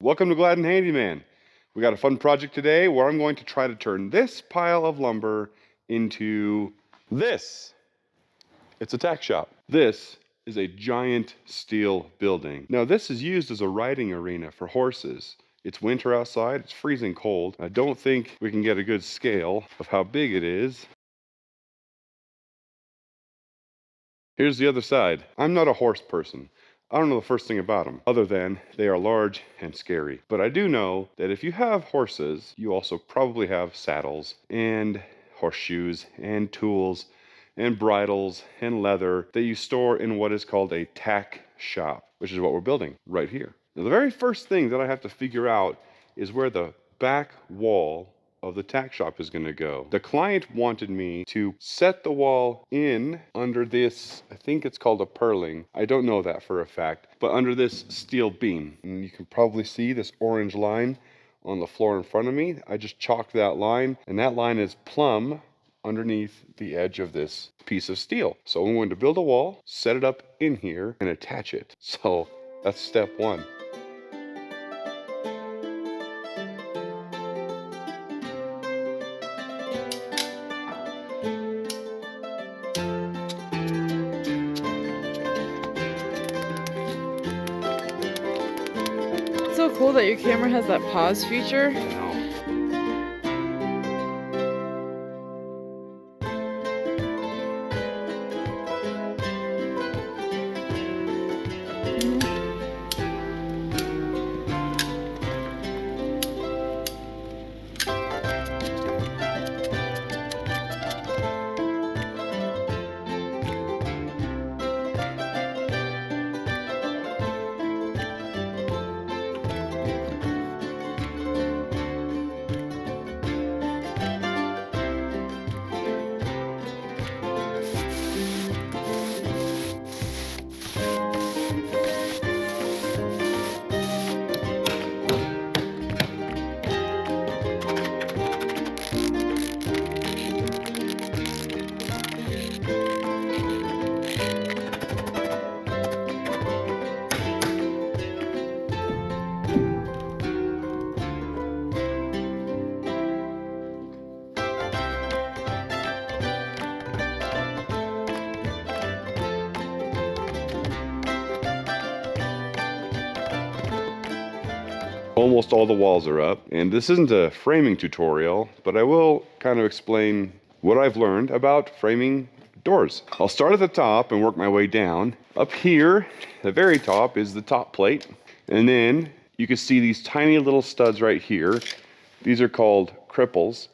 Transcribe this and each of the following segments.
Welcome to Glad and Handyman. We got a fun project today where I'm going to try to turn this pile of lumber into this. It's a tack shop. This is a giant steel building. Now this is used as a riding arena for horses. It's winter outside, it's freezing cold. I don't think we can get a good scale of how big it is. Here's the other side. I'm not a horse person. I don't know the first thing about them, other than they are large and scary. But I do know that if you have horses, you also probably have saddles and horseshoes and tools and bridles and leather that you store in what is called a tack shop, which is what we're building right here. Now, the very first thing that I have to figure out is where the back wall of the tack shop is going to go. The client wanted me to set the wall in under this, I think it's called a purling. I don't know that for a fact, but under this steel beam. And you can probably see this orange line on the floor in front of me. I just chalked that line, and that line is plumb underneath the edge of this piece of steel. So I'm going to build a wall, set it up in here, and attach it. So that's step one. It's so cool that your camera has that pause feature. Almost all the walls are up, and this isn't a framing tutorial, but I will kind of explain what I've learned about framing doors. I'll start at the top and work my way down. Up here, the very top is the top plate, and then you can see these tiny little studs right here. These are called cripples,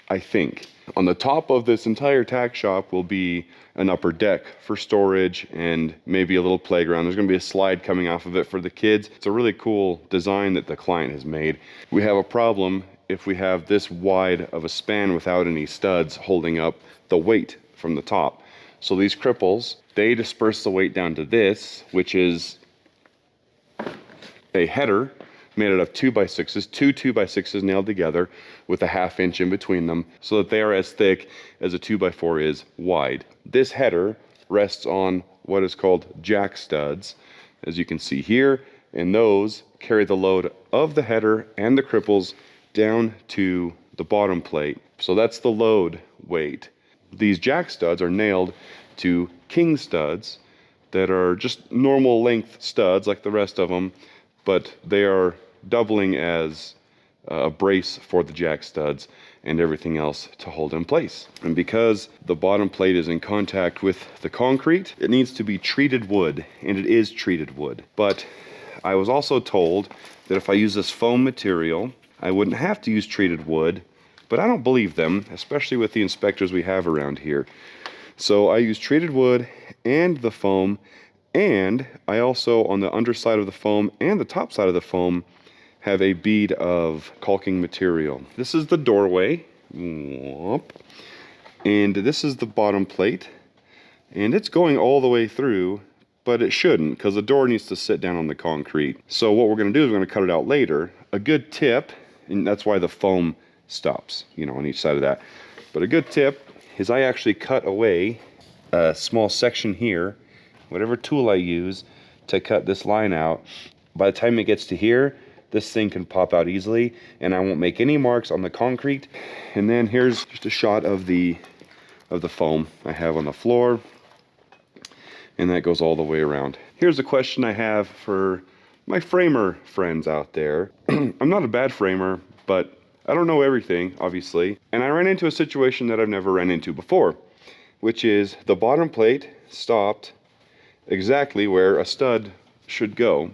I think. On the top of this entire tack shop will be an upper deck for storage and maybe a little playground. There's going to be a slide coming off of it for the kids. It's a really cool design that the client has made. We have a problem if we have this wide of a span without any studs holding up the weight from the top. So these cripples, they disperse the weight down to this, which is a header made out of 2x6s, two 2x6s nailed together with a 1/2 inch in between them so that they are as thick as a 2x4 is wide. This header rests on what is called jack studs, as you can see here, and those carry the load of the header and the cripples down to the bottom plate. So that's the load weight. These jack studs are nailed to king studs that are just normal length studs like the rest of them, but they are doubling as a brace for the jack studs and everything else to hold in place. And because the bottom plate is in contact with the concrete, it needs to be treated wood, and it is treated wood. But I was also told that if I use this foam material, I wouldn't have to use treated wood, but I don't believe them, especially with the inspectors we have around here. So I use treated wood and the foam, and I also, on the underside of the foam and the top side of the foam, have a bead of caulking material. This is the doorway, and this is the bottom plate, and it's going all the way through, but it shouldn't, because the door needs to sit down on the concrete. So what we're going to do is we're going to cut it out later. A good tip, and that's why the foam stops, on each side of that, but a good tip is I actually cut away a small section here, whatever tool I use to cut this line out. By the time it gets to here, this thing can pop out easily and I won't make any marks on the concrete. And then here's just a shot of the foam I have on the floor, and that goes all the way around. Here's a question I have for my framer friends out there. I'm not a bad framer, but I don't know everything, obviously. And I ran into a situation that I've never ran into before, which is the bottom plate stopped exactly where a stud should go.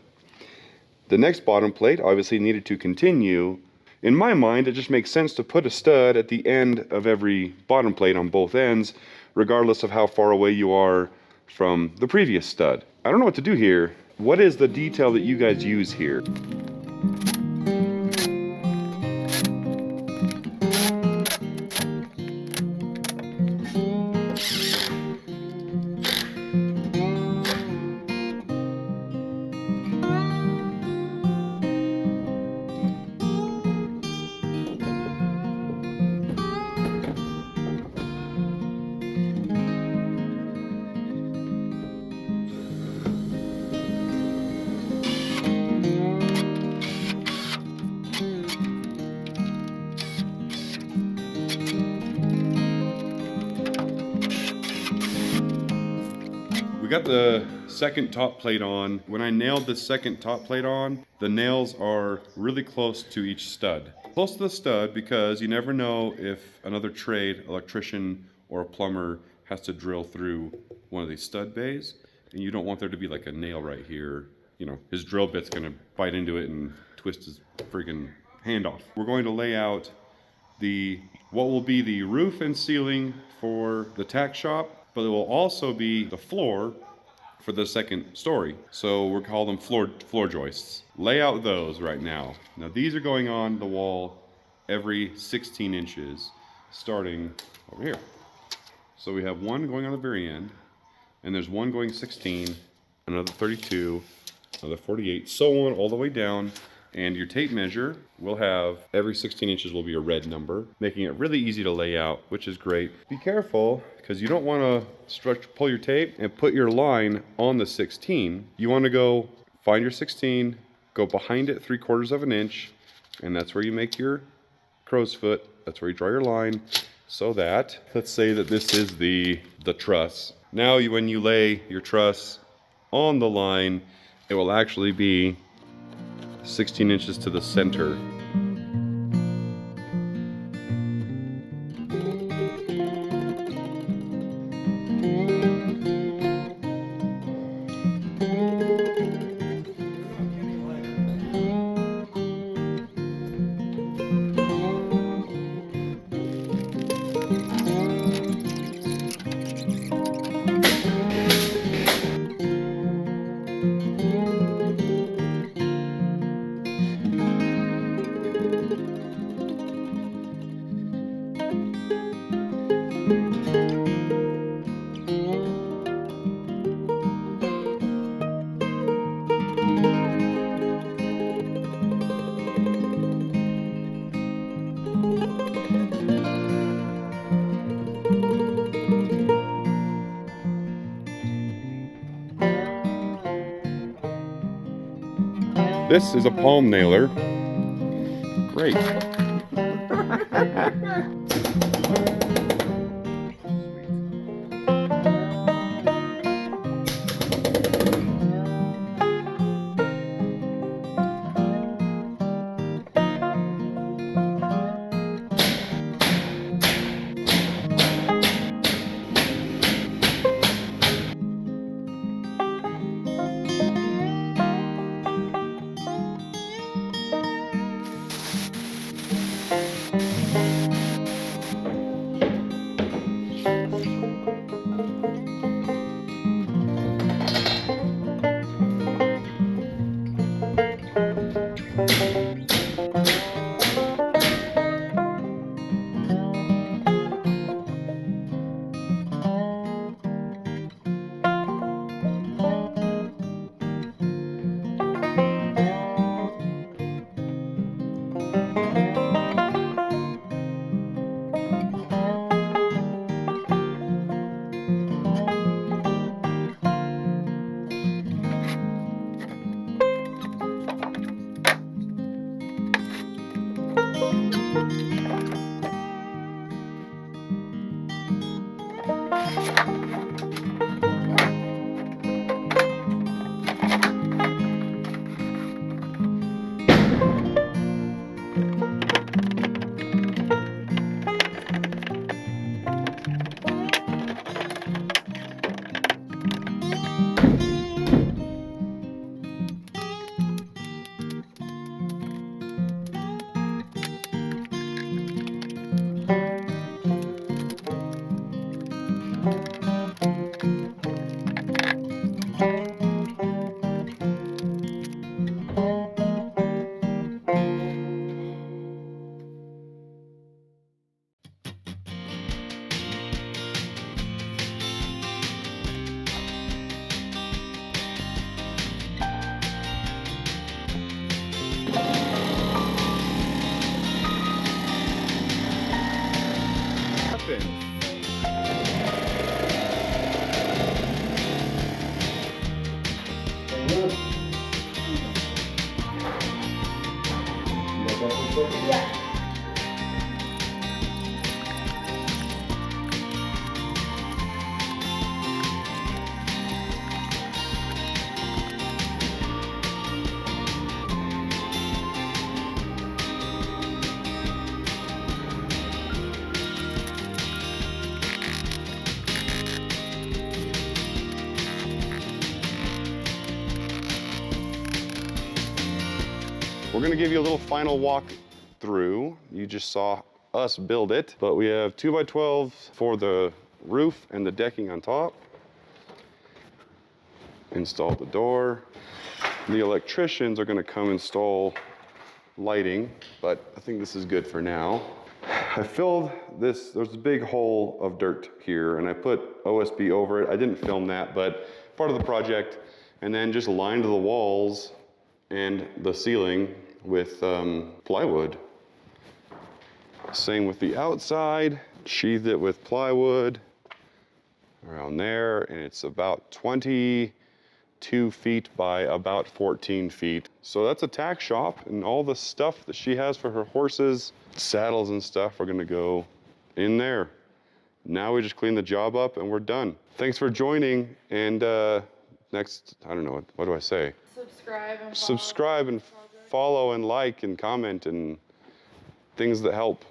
The next bottom plate obviously needed to continue. In my mind, it just makes sense to put a stud at the end of every bottom plate on both ends, regardless of how far away you are from the previous stud. I don't know what to do here. What is the detail that you guys use here? We got the second top plate on. When I nailed the second top plate on, the nails are really close to each stud. Close to the stud because you never know if another trade, electrician or a plumber, has to drill through one of these stud bays, and you don't want there to be like a nail right here. You know, his drill bit's gonna bite into it and twist his freaking hand off. We're going to lay out what will be the roof and ceiling for the tack shop, but it will also be the floor for the second story. So we'll call them floor joists. Lay out those right now. Now these are going on the wall every 16 inches, starting over here. So we have one going on the very end, and there's one going 16, another 32, another 48, so on all the way down. And your tape measure will have every 16 inches will be a red number, making it really easy to lay out, which is great. Be careful, because you don't want to pull your tape and put your line on the 16. You want to go find your 16, go behind it 3/4 of an inch, and that's where you make your crow's foot. That's where you draw your line, so that, let's say that this is the truss. Now when you lay your truss on the line, it will actually be 16 inches to the center. This is a palm nailer. Great. Yeah. We're gonna give you a little final walk through. You just saw us build it, but we have 2x12 for the roof and the decking on top. Install the door. The electricians are gonna come install lighting, but I think this is good for now. I filled this, there's a big hole of dirt here, and I put OSB over it. I didn't film that, but part of the project, and then just lined the walls and the ceiling with plywood. Same with the outside, sheathed it with plywood around there, and it's about 22 feet by about 14 feet. So that's a tack shop, and all the stuff that she has for her horses, saddles and stuff are gonna go in there. Now we just clean the job up and we're done. Thanks for joining, and next, I don't know, what do I say? Subscribe and follow. Subscribe and follow and like and comment and things that help.